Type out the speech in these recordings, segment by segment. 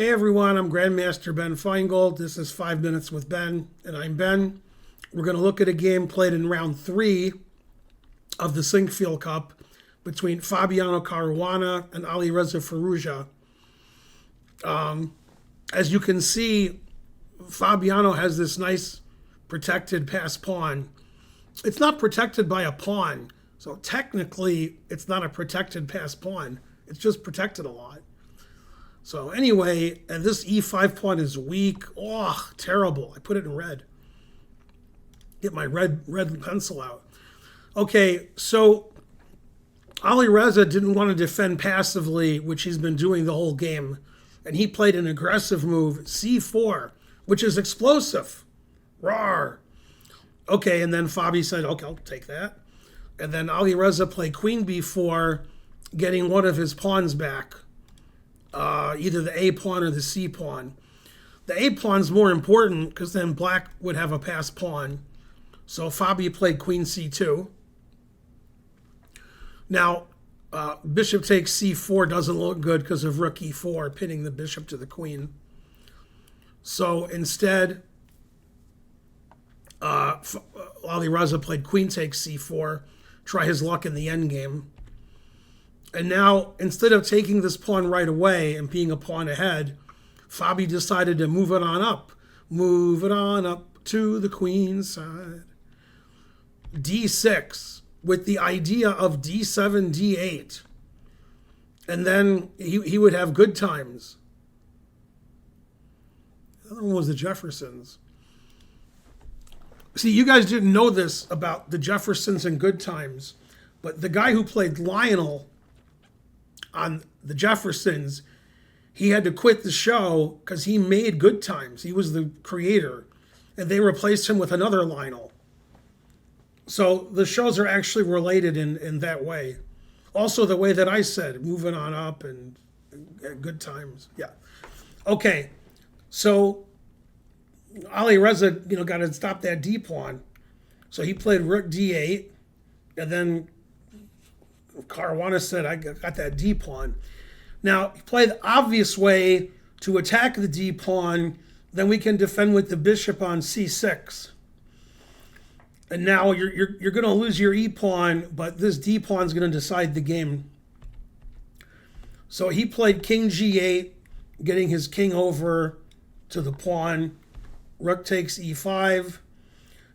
Hey everyone, I'm Grandmaster Ben Feingold. This is 5 Minutes with Ben, and I'm Ben. We're going to look at a game played in round 3 of the Sinquefield Cup between Fabiano Caruana and Alireza Firouzja. As you can see, Fabiano has this nice protected pass pawn. It's not protected by a pawn, so technically it's not a protected pass pawn. It's just protected a lot. So anyway, and this e5 pawn is weak. Oh, terrible. I put it in red. Get my red pencil out. Okay, so Alireza didn't want to defend passively, which he's been doing the whole game. And he played an aggressive move, c4, which is explosive. Rawr. Okay, and then Fabi said, okay, I'll take that. And then Alireza played queen b4, getting one of his pawns back. Either the A pawn or the C pawn. The A pawn's more important because then black would have a pass pawn. So Fabi played queen C2. Now, bishop takes C4 doesn't look good because of rook E4, pinning the bishop to the queen. So instead, Alireza played queen takes C4, try his luck in the endgame. And now, instead of taking this pawn right away and being a pawn ahead, Fabi decided to move it on up. Move it on up to the queen's side. D6, with the idea of D7, D8. And then he would have good times. The other one was the Jeffersons. See, you guys didn't know this about the Jeffersons and good times, but the guy who played Lionel on the Jeffersons, he had to quit the show because he made good times. He was the creator, and they replaced him with another Lionel. So the shows are actually related in that way. Also, the way that I said, moving on up and good times. Yeah. Okay. So Alireza, got to stop that D pawn. So he played rook D8, and then Caruana said, I got that D pawn. Now, he played the obvious way to attack the D pawn, then we can defend with the bishop on C6. And now you're going to lose your E pawn, but this D pawn is going to decide the game. So he played king G8, getting his king over to the pawn. Rook takes E5.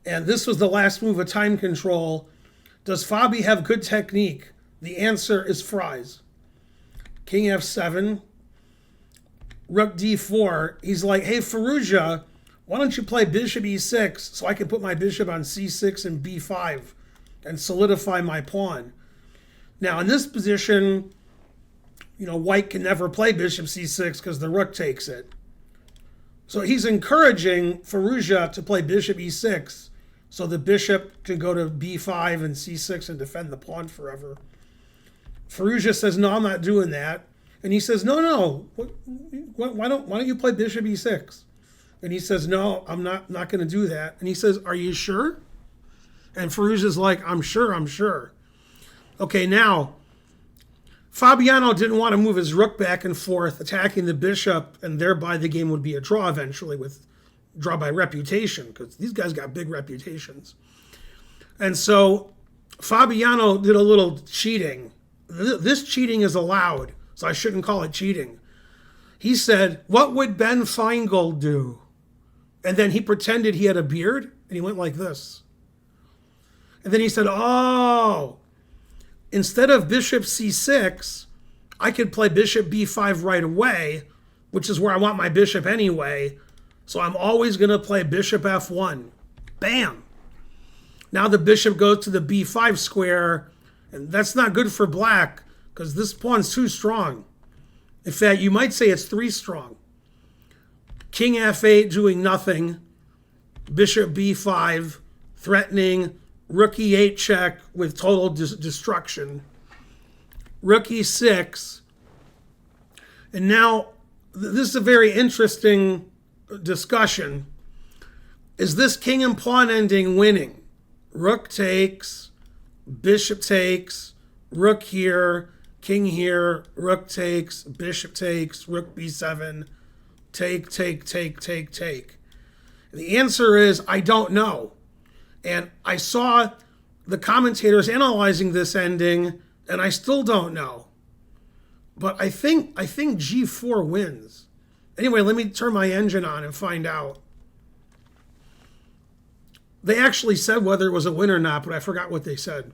And this was the last move of time control. Does Fabi have good technique? The answer is fries. King F7. Rook D4. He's like, hey, Firouzja, why don't you play bishop E6 so I can put my bishop on C6 and B5 and solidify my pawn. Now, in this position, white can never play bishop C6 because the rook takes it. So he's encouraging Firouzja to play bishop E6 so the bishop can go to B5 and C6 and defend the pawn forever. Firouzja says, no, I'm not doing that. And he says, no. Why don't you play bishop E6? And he says, no, I'm not going to do that. And he says, are you sure? And Firouzja's like, I'm sure. Okay, now, Fabiano didn't want to move his rook back and forth, attacking the bishop, and thereby the game would be a draw eventually, with draw by reputation, because these guys got big reputations. And so Fabiano did a little cheating. This cheating is allowed, so I shouldn't call it cheating. He said, what would Ben Feingold do? And then he pretended he had a beard, and he went like this. And then he said, oh, instead of bishop C6, I could play bishop B5 right away, which is where I want my bishop anyway, so I'm always going to play bishop F1. Bam! Now the bishop goes to the B5 square, and that's not good for black because this pawn's too strong. In fact, you might say it's 3 strong. King F8 doing nothing. Bishop B5 threatening. Rook E8 check with total destruction. Rook E6. And now, this is a very interesting discussion. Is this king and pawn ending winning? Rook takes, bishop takes, rook here, king here, rook takes, bishop takes, rook b7, take, take, take, take, take. The answer is I don't know. And I saw the commentators analyzing this ending, and I still don't know. But I think G4 wins. Anyway, let me turn my engine on and find out. They actually said whether it was a win or not, but I forgot what they said.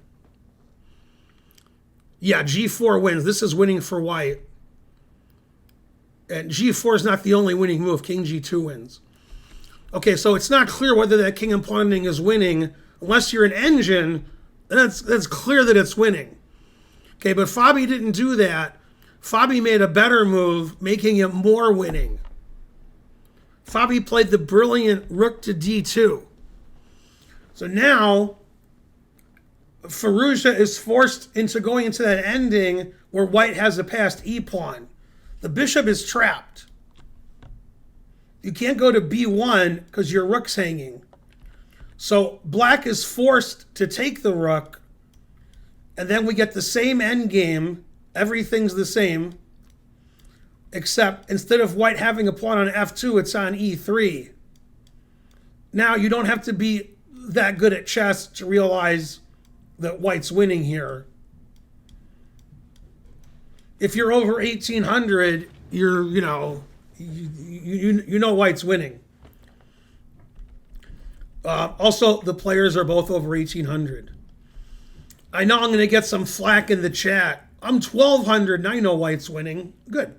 Yeah, G4 wins. This is winning for white. And G4 is not the only winning move. King G2 wins. Okay, so it's not clear whether that king and pawn ending is winning. Unless you're an engine, that's clear that it's winning. Okay, but Fabi didn't do that. Fabi made a better move, making it more winning. Fabi played the brilliant rook to d2. So now, Firouzja is forced into going into that ending where white has a passed e-pawn. The bishop is trapped. You can't go to b1 because your rook's hanging. So black is forced to take the rook, and then we get the same endgame. Everything's the same, except instead of white having a pawn on f2, it's on e3. Now, you don't have to be that good at chess to realize that white's winning here. If you're over 1800, you're, you know white's winning. Also, the players are both over 1800. I know I'm going to get some flack in the chat. I'm 1200 and I know white's winning. Good.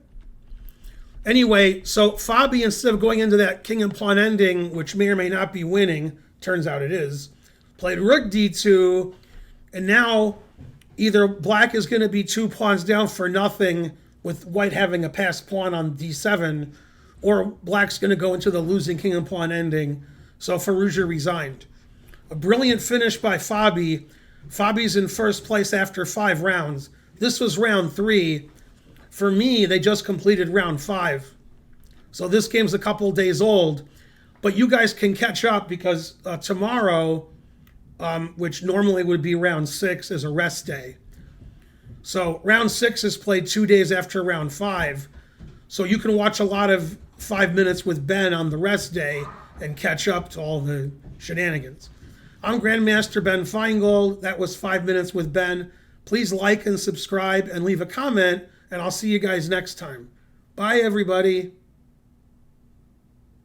Anyway, so Fabi, instead of going into that king and pawn ending, which may or may not be winning, turns out it is, played rook d2, and now either black is going to be 2 pawns down for nothing with white having a passed pawn on d7, or black's going to go into the losing king and pawn ending. So Firouzja resigned. A brilliant finish by Fabi. Fabi's in first place after 5 rounds. This was round 3. For me, they just completed round 5. So this game's a couple days old. But you guys can catch up because tomorrow, which normally would be round 6, is a rest day. So round 6 is played 2 days after round 5. So you can watch a lot of 5 minutes with Ben on the rest day and catch up to all the shenanigans. I'm Grandmaster Ben Feingold. That was 5 minutes with Ben. Please like and subscribe and leave a comment, and I'll see you guys next time. Bye, everybody.